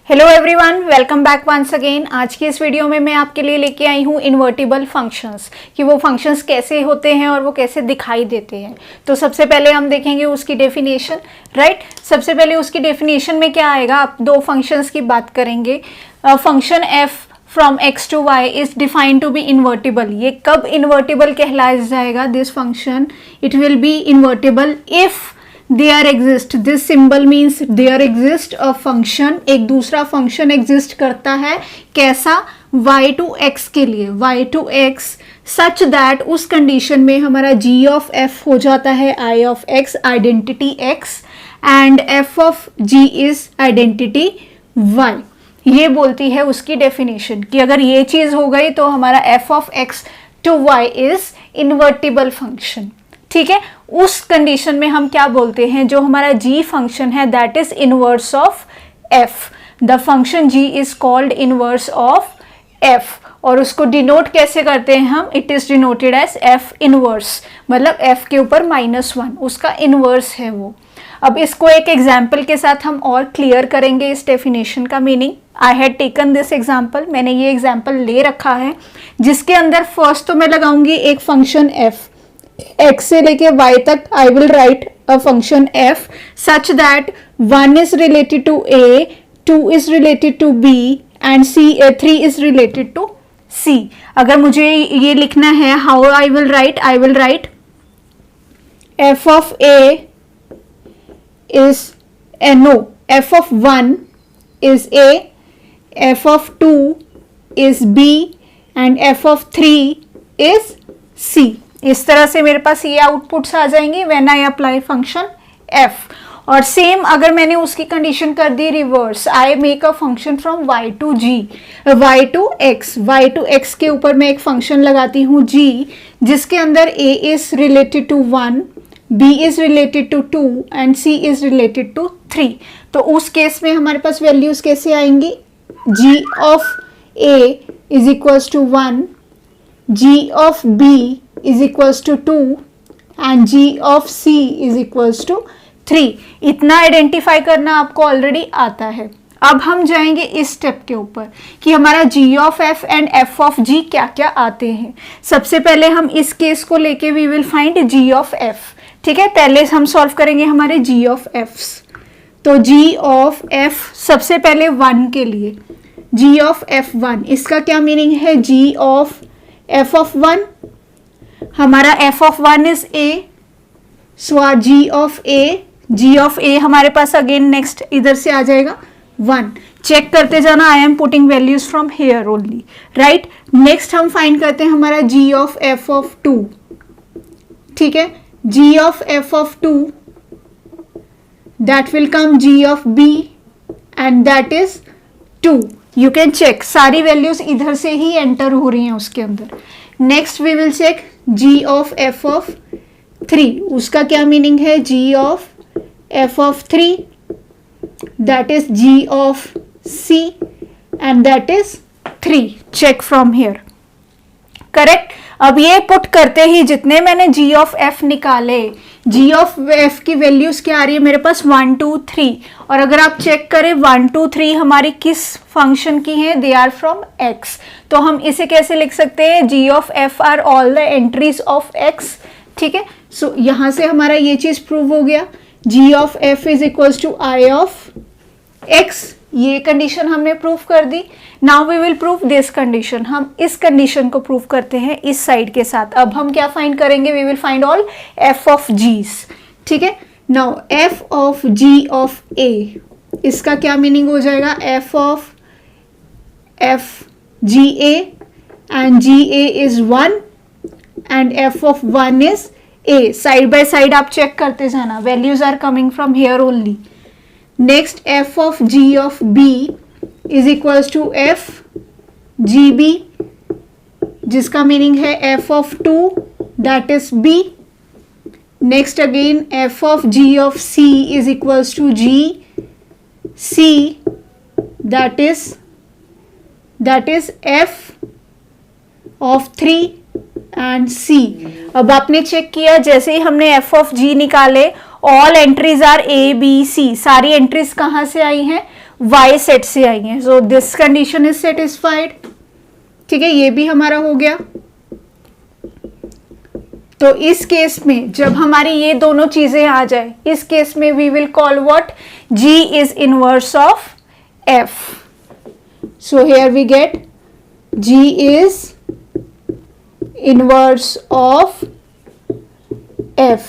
Hello everyone, welcome back once again. आज की इस वीडियो में मैं आपके लिए लेके आई हूँ इन्वर्टिबल फंक्शंस, कि वो फंक्शंस कैसे होते हैं और वो कैसे दिखाई देते हैं। तो सबसे पहले हम देखेंगे उसकी डेफिनेशन, राइट। सबसे पहले उसकी डेफिनेशन में क्या आएगा, आप दो फंक्शंस की बात करेंगे। Function f from x to y is defined to be invertible. ये कब इन्वर्टिबल कहलाया जाएगा? This function it will be invertible if there exist, this symbol means there exist a function, एक दूसरा फंक्शन एग्जिस्ट करता है। कैसा? y to x के लिए, y to x such that उस कंडीशन में हमारा g of f हो जाता है I of x, identity x, and f of g is identity y। ये बोलती है उसकी डेफिनेशन कि अगर ये चीज हो गई तो हमारा f of x to y is invertible function. ठीक है, उस कंडीशन में हम क्या बोलते हैं, जो हमारा g फंक्शन है that is inverse of f। The function g is called inverse of f, और उसको डिनोट कैसे करते हैं हम? It is denoted as f inverse, मतलब f के ऊपर -1 उसका इनवर्स है वो। अब इसको एक एग्जाम्पल के साथ हम और क्लियर करेंगे इस डेफिनेशन का meaning. I had taken this example, मैंने ये एग्जाम्पल ले रखा है, जिसके अंदर फर्स्ट तो मैं लगाऊंगी एक फंक्शन f, x से लेके y तक I will write a function f such that 1 is related to a, 2 is related to b and 3 is related to c। अगर मुझे ये लिखना है, how I will write f of a is no, f of 1 is a, f of 2 is b and f of 3 is c। इस तरह से मेरे पास ये आउटपुट्स आ जाएंगे when I apply function f। और सेम अगर मैंने उसकी कंडीशन कर दी reverse, I make a function from y to g, y to x के ऊपर मैं एक फंक्शन लगाती हूँ g, जिसके अंदर a is related to 1, b is related to 2 and c is related to 3। तो उस केस में हमारे पास वैल्यूज कैसे आएंगी? g of a is equals to 1, g of b is equals to 2 and g of c is equals to 3। इतना identify करना आपको already आता है। अब हम जाएंगे इस स्टेप के ऊपर कि हमारा g of f and f of g क्या क्या आते हैं। सबसे पहले हम इस केस को लेके we will find g of f। ठीक है, पहले हम सॉल्व करेंगे हमारे g of f's। तो g of f सबसे पहले 1 के लिए, g of f1 इसका क्या मीनिंग है? g of f of 1, हमारा f of 1 is a, so our g of a हमारे पास अगेन नेक्स्ट इधर से आ जाएगा 1। चेक करते जाना, I am putting values from here only, right. Next हम फाइंड करते हैं हमारा g of f of 2। ठीक है, g of f of 2 that will come g of b and that is 2। You can check, सारी values इधर से ही एंटर हो रही हैं उसके अंदर। Next we will check g of f of 3, उसका क्या मीनिंग है? g of f of 3 that is g of c and that is 3। check from here, correct. अब ये पुट करते ही जितने मैंने g of f निकाले, g of f की वैल्यूज क्या आ रही है मेरे पास? 1 2 3। और अगर आप चेक करें 1 2 3 हमारी किस फंक्शन की है? They are from x। तो हम इसे कैसे लिख सकते हैं? g of f are all the entries of x। ठीक है, सो यहां से हमारा ये चीज प्रूव हो गया, g of f is equals to I of x। ये कंडीशन हमने प्रूव कर दी। Now we will prove this condition. हम इस कंडीशन को प्रूव करते हैं इस साइड के साथ। अब हम क्या फाइंड करेंगे? We will find all f of g's। ठीक है, now f of g of a इसका क्या मीनिंग हो जाएगा? f of f g a and g a is 1 and f of 1 is a। Side by side आप check करते जाना, values are coming from here only. Next f of g of b is equals to f g b, जिसका meaning है f of 2 that is b। Next again f of g of c is equals to g c that is f of 3 and c। अब आपने check किया, जैसे ही हमने f of g निकाले, all entries are a b c, सारी entries कहाँ से आई हैं? y सेट से आई हैं, so this condition is satisfied. ठीक है, ये भी हमारा हो गया। तो इस केस में जब हमारी ये दोनों चीजें आ जाए, इस केस में we will call what, g is inverse of f। So here we get g is inverse of f,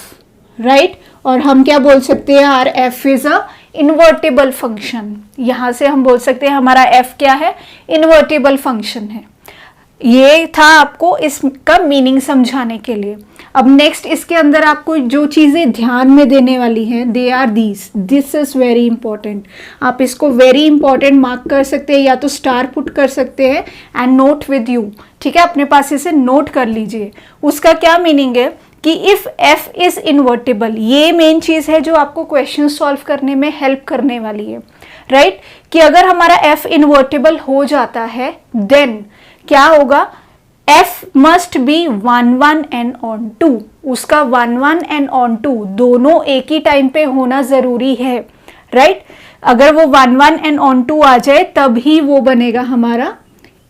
right. और हम क्या बोल सकते हैं, our f is a invertible function. यहां से हम बोल सकते हैं हमारा f क्या है, इन्वर्टिबल फंक्शन है। ये था आपको इसका मीनिंग समझाने के लिए। अब नेक्स्ट इसके अंदर आपको जो चीज़ें ध्यान में देने वाली हैं, they are this is very important. आप इसको वेरी इंपॉर्टेंट मार्क कर सकते हैं, या तो स्टार पुट कर सकते हैं एंड नोट विद यू। ठीक है, अपने पास इसे नोट कर लीजिए। उसका क्या मीनिंग है कि इफ f इज इन्वर्टिबल, ये मेन चीज़ है जो आपको क्वेश्चन सॉल्व करने में हेल्प करने वाली है, राइट। कि अगर हमारा f इन्वर्टिबल हो जाता है देन क्या होगा, f must be 1 1 and on 2। उसका 1 1 एंड ऑन 2 दोनों एक ही टाइम पे होना जरूरी है, राइट। अगर वो 1 1 एंड ऑन 2 आ जाए तब ही वो बनेगा हमारा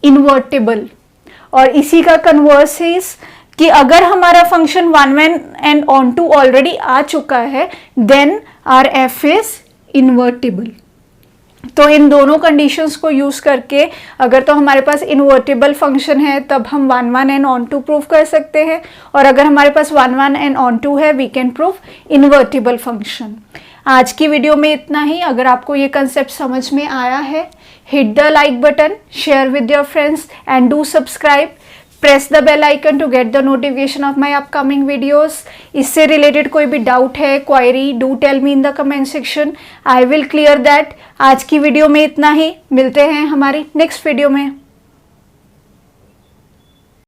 इन्वर्टिबल। और इसी का कन्वर्स इज कि अगर हमारा फंक्शन 1 1 एंड ऑन 2 ऑलरेडी आ चुका है then our f is invertible. तो इन दोनों कंडीशंस को यूज करके अगर तो हमारे पास इन्वर्टिबल फंक्शन है तब हम 1 1 एंड ऑन 2 प्रूव कर सकते हैं, और अगर हमारे पास 1 1 एंड ऑन 2 है we can prove invertible function. आज की वीडियो में इतना ही। अगर आपको ये कंसेप्ट समझ में आया है, hit the like button, share with your friends and do subscribe. Press the bell icon to get the notification of my upcoming videos. इससे रिलेटेड कोई भी डाउट है, query, do tell me in the comment section, I will clear that. आज की video में इतना ही, मिलते हैं हमारी नेक्स्ट वीडियो में।